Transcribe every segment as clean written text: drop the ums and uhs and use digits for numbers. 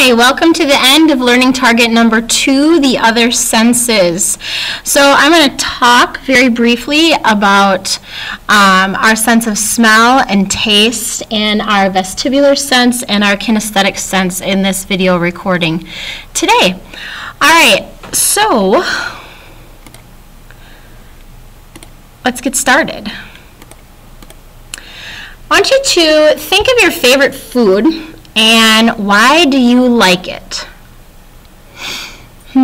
Hi, welcome to the end of learning target number 2, the other senses. So I'm going to talk very briefly about our sense of smell and taste and our vestibular sense and our kinesthetic sense in this video recording today. All right, so let's get started. I want you to think of your favorite food and why do you like it? All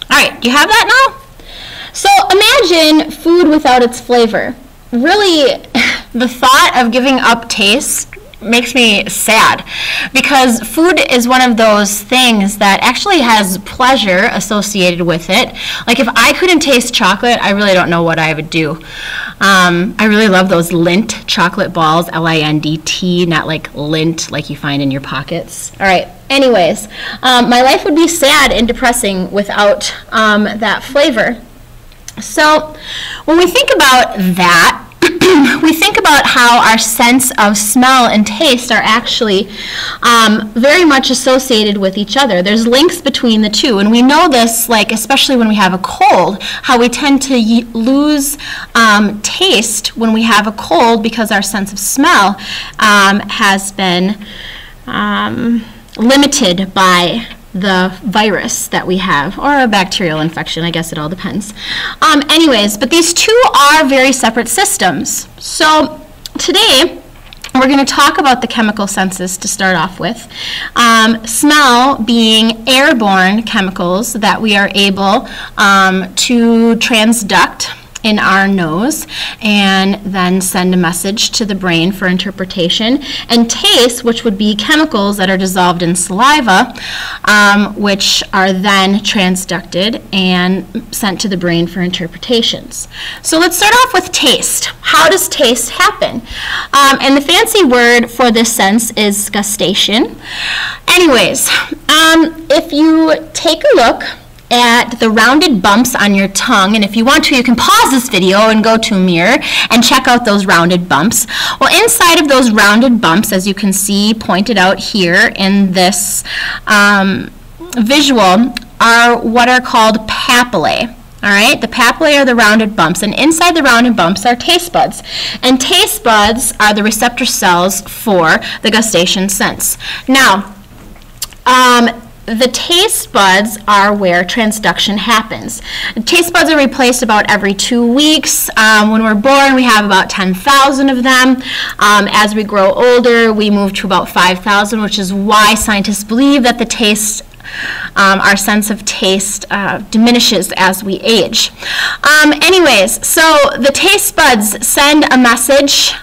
right, do you have that now? So imagine food without its flavor. Really, the thought of giving up taste makes me sad because food is one of those things that actually has pleasure associated with it. Like if I couldn't taste chocolate, I really don't know what I would do. I really love those Lindt chocolate balls, L-I-N-D-T, not like lint like you find in your pockets. All right, anyways, my life would be sad and depressing without that flavor. So when we think about that, we think about how our sense of smell and taste are actually very much associated with each other. There's links between the two, and we know this, like especially when we have a cold, how we tend to lose taste when we have a cold because our sense of smell has been limited by the virus that we have, or a bacterial infection, I guess it all depends. Anyways, but these two are very separate systems. So today, we're going to talk about the chemical senses to start off with. Smell being airborne chemicals that we are able to transduct in our nose and then send a message to the brain for interpretation, and taste, which would be chemicals that are dissolved in saliva, which are then transducted and sent to the brain for interpretations. So let's start off with taste. How does taste happen? And the fancy word for this sense is gustation. Anyways, if you take a look at the rounded bumps on your tongue, and if you want to, you can pause this video and go to a mirror and check out those rounded bumps. Well, inside of those rounded bumps, as you can see pointed out here in this visual, are what are called papillae. All right, the papillae are the rounded bumps, and inside the rounded bumps are taste buds. And taste buds are the receptor cells for the gustation sense. Now, the taste buds are where transduction happens. Taste buds are replaced about every 2 weeks. When we're born, we have about 10,000 of them. As we grow older, we move to about 5,000, which is why scientists believe that the taste, our sense of taste diminishes as we age. Anyways, so the taste buds send a message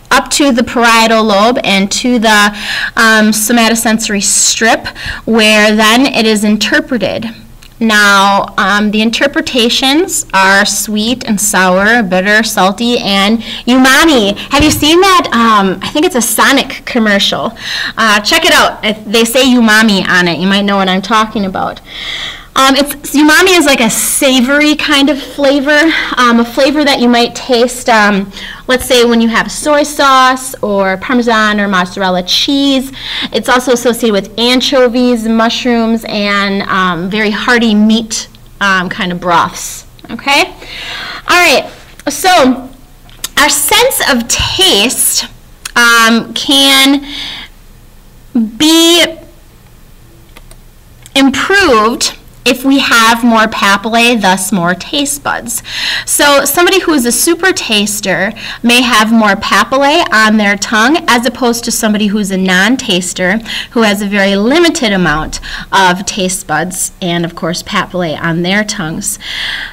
up to the parietal lobe and to the somatosensory strip, where then it is interpreted. Now, the interpretations are sweet and sour, bitter, salty, and umami. Have you seen that? I think it's a Sonic commercial. Check it out. They say umami on it. You might know what I'm talking about. Umami is like a savory kind of flavor, a flavor that you might taste, let's say when you have soy sauce or Parmesan or mozzarella cheese. It's also associated with anchovies, mushrooms, and very hearty meat kind of broths. Okay? All right, so our sense of taste can be improved if we have more papillae, thus more taste buds. So somebody who is a super taster may have more papillae on their tongue as opposed to somebody who's a non-taster who has a very limited amount of taste buds and, of course, papillae on their tongues.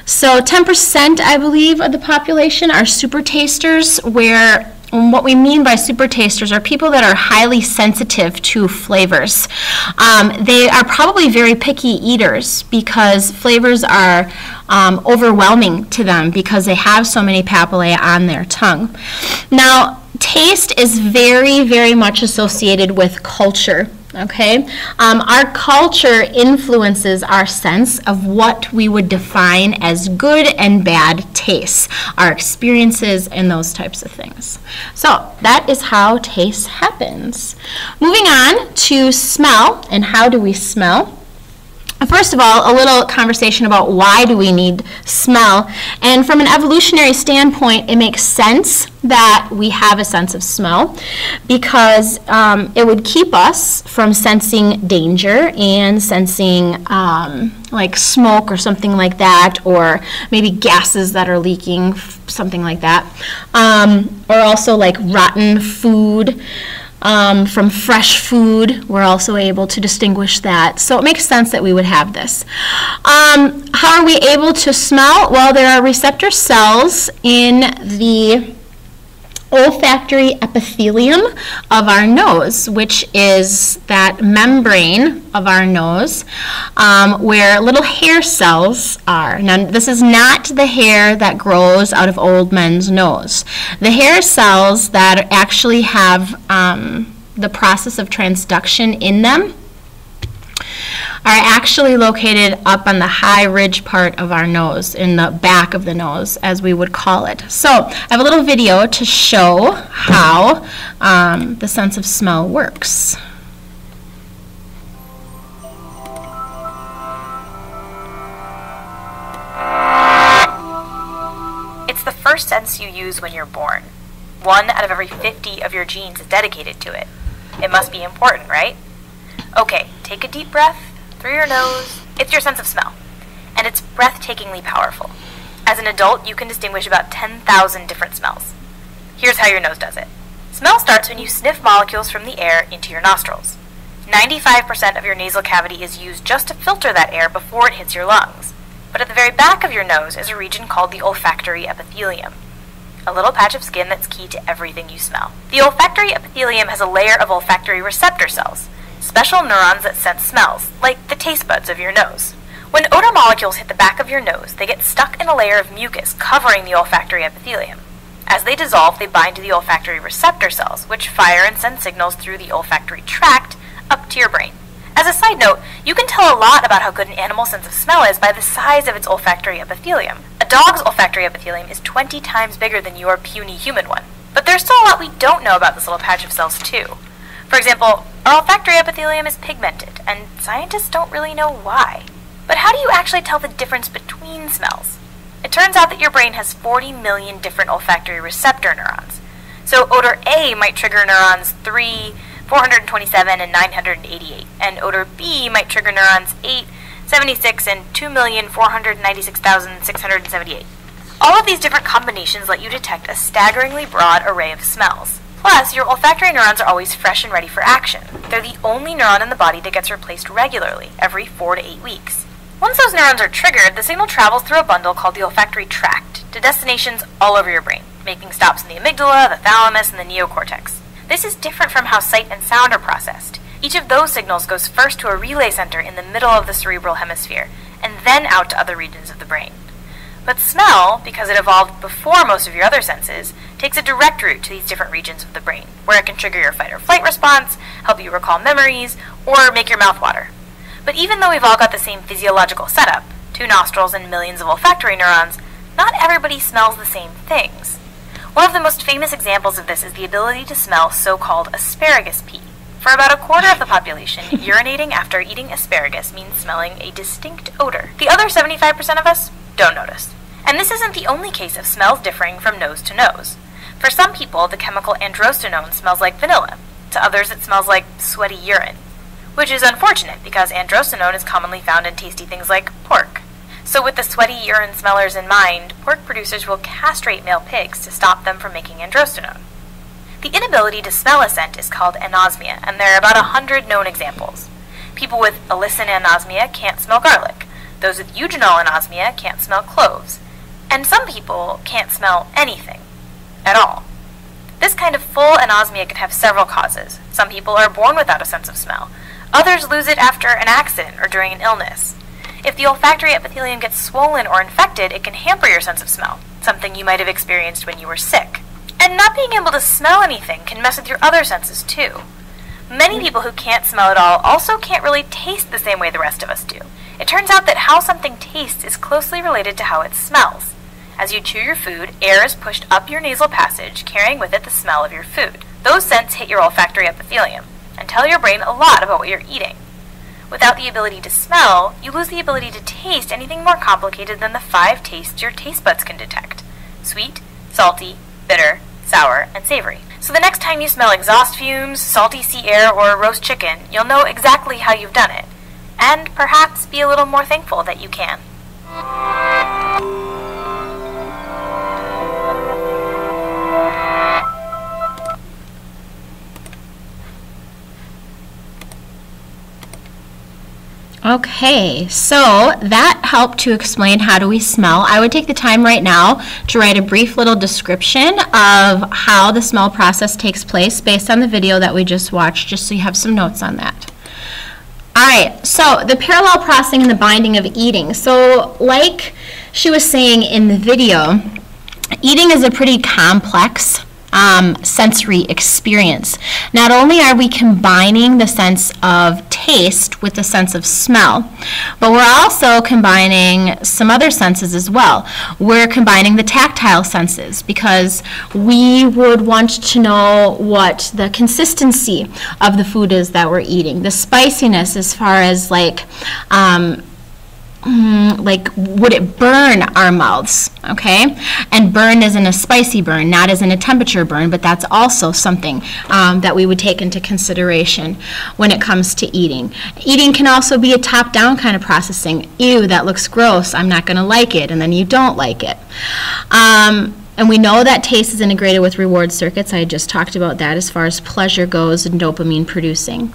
So 10%, I believe, of the population are super tasters, where what we mean by super tasters are people that are highly sensitive to flavors. They are probably very picky eaters because flavors are overwhelming to them because they have so many papillae on their tongue. Now, taste is very, very much associated with culture. Okay, our culture influences our sense of what we would define as good and bad tastes, our experiences, and those types of things. So that is how taste happens. Moving on to smell, and how do we smell? First of all, a little conversation about why do we need smell. And from an evolutionary standpoint, it makes sense that we have a sense of smell because it would keep us from sensing danger and sensing like smoke or something like that, or maybe gases that are leaking, something like that. Or also like rotten food. From fresh food, we're also able to distinguish that. So it makes sense that we would have this. How are we able to smell? Well, there are receptor cells in the olfactory epithelium of our nose, which is that membrane of our nose where little hair cells are. Now, this is not the hair that grows out of old men's nose. The hair cells that actually have the process of transduction in them are actually located up on the high ridge part of our nose, in the back of the nose, as we would call it. So I have a little video to show how the sense of smell works. It's the first sense you use when you're born. 1 out of every 50 of your genes is dedicated to it. It must be important, right? Okay, take a deep breath through your nose. It's your sense of smell, and it's breathtakingly powerful. As an adult, you can distinguish about 10,000 different smells. Here's how your nose does it. Smell starts when you sniff molecules from the air into your nostrils. 95% of your nasal cavity is used just to filter that air before it hits your lungs. But at the very back of your nose is a region called the olfactory epithelium, a little patch of skin that's key to everything you smell. The olfactory epithelium has a layer of olfactory receptor cells, special neurons that sense smells, like the taste buds of your nose. When odor molecules hit the back of your nose, they get stuck in a layer of mucus covering the olfactory epithelium. As they dissolve, they bind to the olfactory receptor cells, which fire and send signals through the olfactory tract up to your brain. As a side note, you can tell a lot about how good an animal's sense of smell is by the size of its olfactory epithelium. A dog's olfactory epithelium is 20 times bigger than your puny human one. But there's still a lot we don't know about this little patch of cells too. For example, our olfactory epithelium is pigmented, and scientists don't really know why. But how do you actually tell the difference between smells? It turns out that your brain has 40 million different olfactory receptor neurons. So odor A might trigger neurons 3, 427, and 988, and odor B might trigger neurons 8, 76, and 2,496,678. All of these different combinations let you detect a staggeringly broad array of smells. Plus, your olfactory neurons are always fresh and ready for action. They're the only neuron in the body that gets replaced regularly, every 4 to 8 weeks. Once those neurons are triggered, the signal travels through a bundle called the olfactory tract to destinations all over your brain, making stops in the amygdala, the thalamus, and the neocortex. This is different from how sight and sound are processed. Each of those signals goes first to a relay center in the middle of the cerebral hemisphere, and then out to other regions of the brain. But smell, because it evolved before most of your other senses, takes a direct route to these different regions of the brain, where it can trigger your fight or flight response, help you recall memories, or make your mouth water. But even though we've all got the same physiological setup, 2 nostrils and millions of olfactory neurons, not everybody smells the same things. One of the most famous examples of this is the ability to smell so-called asparagus pea. For about a quarter of the population, urinating after eating asparagus means smelling a distinct odor. The other 75% of us don't notice. And this isn't the only case of smells differing from nose to nose. For some people, the chemical androstenone smells like vanilla. To others, it smells like sweaty urine, which is unfortunate because androstenone is commonly found in tasty things like pork. So with the sweaty urine smellers in mind, pork producers will castrate male pigs to stop them from making androstenone. The inability to smell a scent is called anosmia, and there are about 100 known examples. People with alicin anosmia can't smell garlic. Those with eugenol anosmia can't smell cloves. And some people can't smell anything at all. This kind of full anosmia can have several causes. Some people are born without a sense of smell. Others lose it after an accident or during an illness. If the olfactory epithelium gets swollen or infected, it can hamper your sense of smell, something you might have experienced when you were sick. And not being able to smell anything can mess with your other senses too. Many people who can't smell at all also can't really taste the same way the rest of us do. It turns out that how something tastes is closely related to how it smells. As you chew your food, air is pushed up your nasal passage, carrying with it the smell of your food. Those scents hit your olfactory epithelium and tell your brain a lot about what you're eating. Without the ability to smell, you lose the ability to taste anything more complicated than the 5 tastes your taste buds can detect: sweet, salty, bitter, sour, and savory. So the next time you smell exhaust fumes, salty sea air, or roast chicken, you'll know exactly how you've done it, and perhaps be a little more thankful that you can. Okay, so that helped to explain how do we smell. I would take the time right now to write a brief little description of how the smell process takes place based on the video that we just watched, just so you have some notes on that. All right, so the parallel processing and the binding of eating. So like she was saying in the video, eating is a pretty complex sensory experience. Not only are we combining the sense of taste with the sense of smell, but we're also combining some other senses as well. We're combining the tactile senses because we would want to know what the consistency of the food is that we're eating, the spiciness as far as like would it burn our mouths, okay? And burn as in a spicy burn, not as in a temperature burn, but that's also something that we would take into consideration when it comes to eating. Eating can also be a top-down kind of processing. Ew, that looks gross, I'm not gonna like it, and then you don't like it. And we know that taste is integrated with reward circuits. I just talked about that as far as pleasure goes and dopamine producing.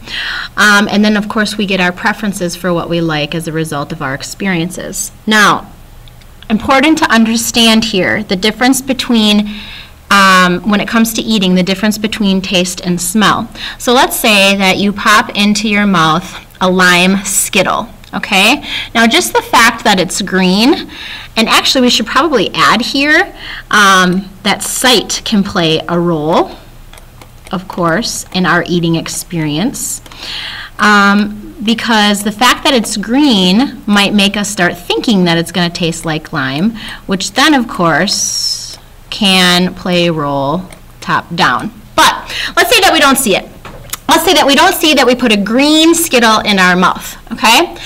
And then, of course, we get our preferences for what we like as a result of our experiences. Now, important to understand here the difference between, when it comes to eating, the difference between taste and smell. So let's say that you pop into your mouth a lime Skittle. Okay, now just the fact that it's green, and actually we should probably add here that sight can play a role, of course, in our eating experience, because the fact that it's green might make us start thinking that it's going to taste like lime, which then, of course, can play a role top down. But let's say that we don't see it. Let's say that we don't see that we put a green Skittle in our mouth, okay?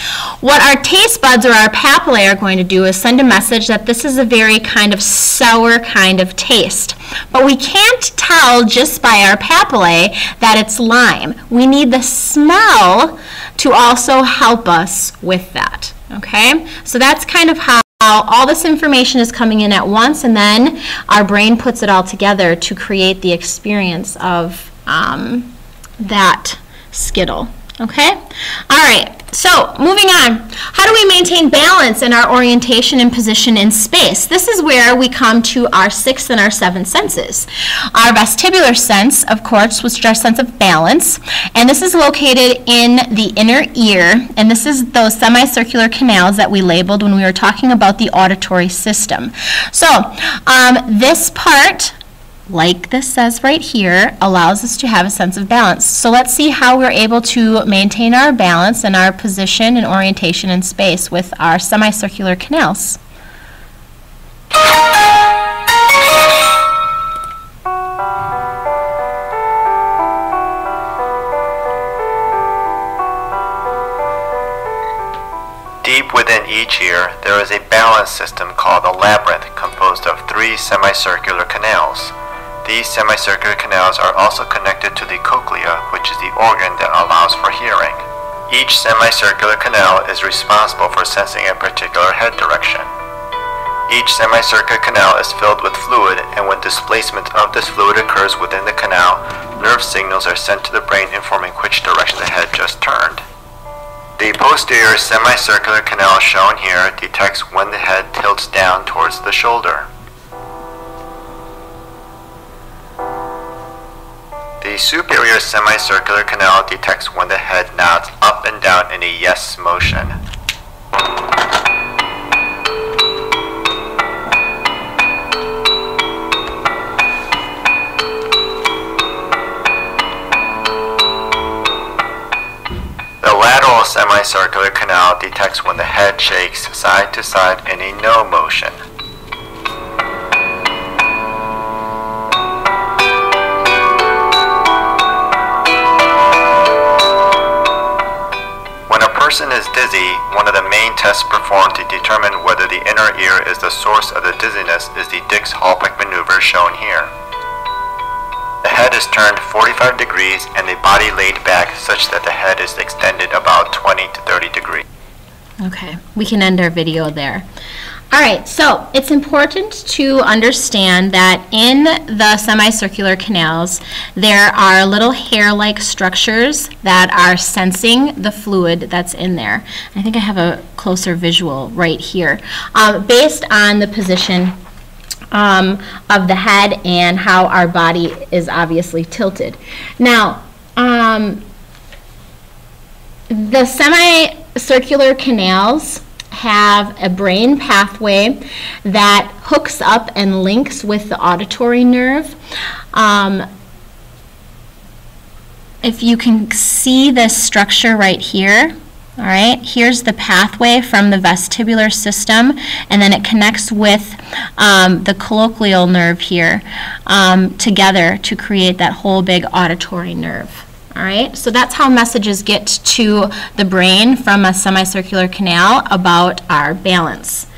What our taste buds or our papillae are going to do is send a message that this is a very kind of sour kind of taste. But we can't tell just by our papillae that it's lime. We need the smell to also help us with that, okay? So that's kind of how all this information is coming in at once, and then our brain puts it all together to create the experience of that Skittle, okay? All right, so moving on. How do we maintain balance in our orientation and position in space? This is where we come to our 6th and our 7th senses. Our vestibular sense, of course, which is our sense of balance, and this is located in the inner ear, and this is those semicircular canals that we labeled when we were talking about the auditory system. So this part, like this says right here, allows us to have a sense of balance. So let's see how we're able to maintain our balance and our position and orientation in space with our semicircular canals. Deep within each ear, there is a balance system called a labyrinth composed of 3 semicircular canals. These semicircular canals are also connected to the cochlea, which is the organ that allows for hearing. Each semicircular canal is responsible for sensing a particular head direction. Each semicircular canal is filled with fluid, and when displacement of this fluid occurs within the canal, nerve signals are sent to the brain informing which direction the head just turned. The posterior semicircular canal shown here detects when the head tilts down towards the shoulder. The superior semicircular canal detects when the head nods up and down in a yes motion. middle semicircular canal detects when the head shakes side to side in a no motion. When a person is dizzy, one of the main tests performed to determine whether the inner ear is the source of the dizziness is the Dix-Hallpike maneuver shown here. The head is turned 45 degrees and the body laid back such that the head is extended about 20 to 30 degrees. Okay, we can end our video there. All right, so it's important to understand that in the semicircular canals, there are little hair-like structures that are sensing the fluid that's in there. I think I have a closer visual right here, based on the position of the head and how our body is obviously tilted. Now, the semicircular canals have a brain pathway that hooks up and links with the auditory nerve. If you can see this structure right here, all right, here's the pathway from the vestibular system, and then it connects with the colloquial nerve here together to create that whole big auditory nerve. All right, so that's how messages get to the brain from a semicircular canal about our balance.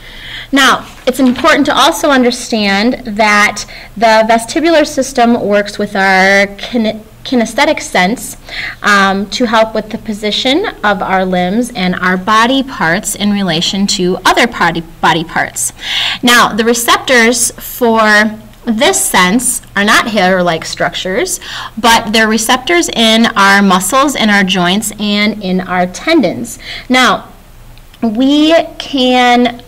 Now, it's important to also understand that the vestibular system works with our kinesthetic sense to help with the position of our limbs and our body parts in relation to other body parts. Now, the receptors for this sense are not hair-like structures, but they're receptors in our muscles, in our joints, and in our tendons. Now, we can,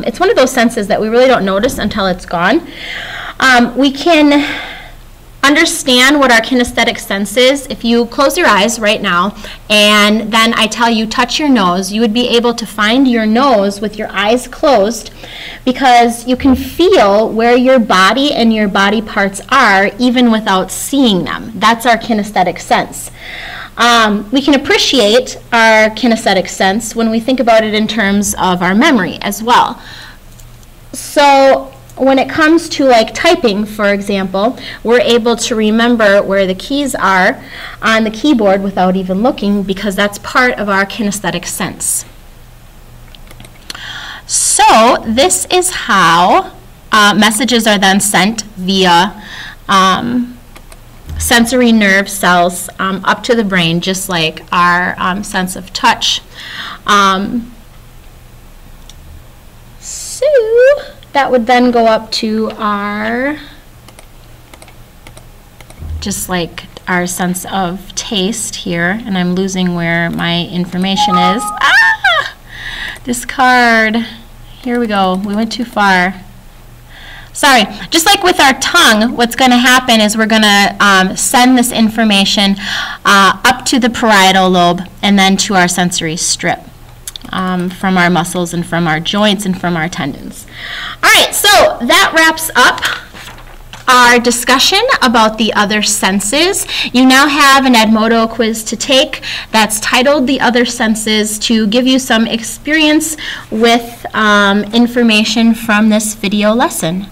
it's one of those senses that we really don't notice until it's gone. We can understand what our kinesthetic sense is. If you close your eyes right now and then I tell you touch your nose, you would be able to find your nose with your eyes closed because you can feel where your body and your body parts are even without seeing them. That's our kinesthetic sense. We can appreciate our kinesthetic sense when we think about it in terms of our memory as well. So when it comes to like typing, for example, we're able to remember where the keys are on the keyboard without even looking because that's part of our kinesthetic sense. So this is how messages are then sent via sensory nerve cells up to the brain, just like our sense of touch. So that would then go up to our, just like our sense of taste here, and I'm losing where my information is. Ah! This card, here we go, we went too far. Sorry, just like with our tongue, what's going to happen is we're going to send this information up to the parietal lobe and then to our sensory strip. From our muscles and from our joints and from our tendons. All right, so that wraps up our discussion about the other senses. You now have an Edmodo quiz to take that's titled The Other Senses to give you some experience with information from this video lesson.